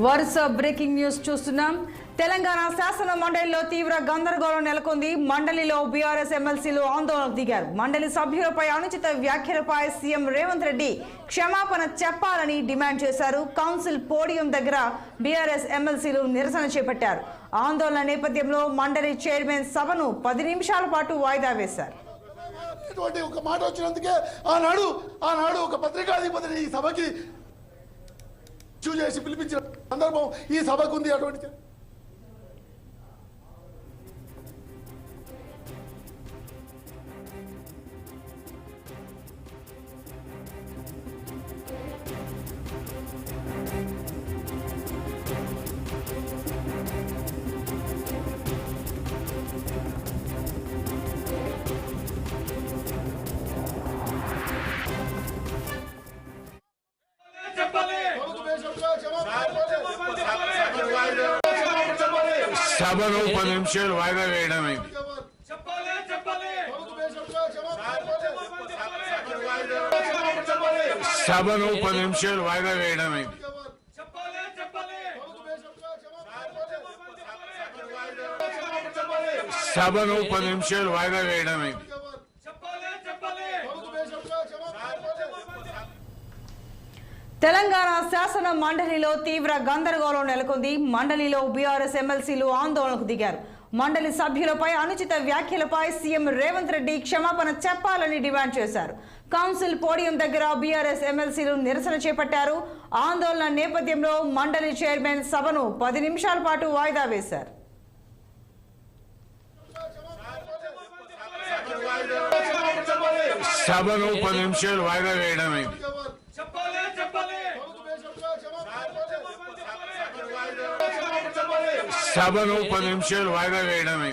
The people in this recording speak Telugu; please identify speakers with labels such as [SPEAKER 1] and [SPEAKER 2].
[SPEAKER 1] వరుస బ్రేకింగ్ న్యూస్ చూస్తున్నాం. తెలంగాణ శాసన మండలిలో తీవ్ర గందరగోళం నెలకొంది. మండలిలో బీఆర్ఎస్ ఎమ్మెల్సీలు ఆందోళనకు దిగారు. మండలి సభ్యులపై అనుచిత వ్యాఖ్యలపై సీఎం రేవంత్ రెడ్డి క్షమాపణ చెప్పాలని డిమాండ్ చేశారు. కౌన్సిల్ పోడియం దగ్గర బీఆర్ఎస్ ఎమ్మెల్సీలు నిరసన చేపట్టారు. ఆందోళన నేపథ్యంలో మండలి చైర్మన్ సభను 10 నిమిషాల పాటు వాయిదా వేశారు.
[SPEAKER 2] ఒక మాట వచ్చినందుకే ఆనాడు ఒక పత్రికాధిపతిని ఈ సభకి చేసి పిలిపించిన సందర్భం ఈ సభకు ఉంది. అటువంటి
[SPEAKER 3] సభను 10 నిమిషాలు వాయిదా వేయడమే. సభను 10 నిమిషాలు వాయిదా వేయడమే. సభను 10 నిమిషాలు వాయిదా వేయడమే.
[SPEAKER 1] తెలంగాణ శాసన మండలిలో తీవ్ర గందరగోళం నెలకొంది. మండలిలో బీఆర్ఎస్ ఎమ్మెల్సీలు ఆందోళనకు దిగారు. మండలి సభ్యులపై అనుచిత వ్యాఖ్యలపై సీఎం రేవంత్ రెడ్డి క్షమాపణ చెప్పాలని డిమాండ్ చేశారు. కౌన్సిల్ పోడియం దగ్గర బీఆర్ఎస్ ఎమ్మెల్సీలు నిరసన చేపట్టారు. ఆందోళన నేపథ్యంలో మండలి చైర్మన్ సభను 10 నిమిషాల పాటు వాయిదా వేశారు.
[SPEAKER 3] సభను 10 నిమిషాలు వాయిదా వేయడమే. సభను 10 నిమిషాలు వాయిదా వేయడమే.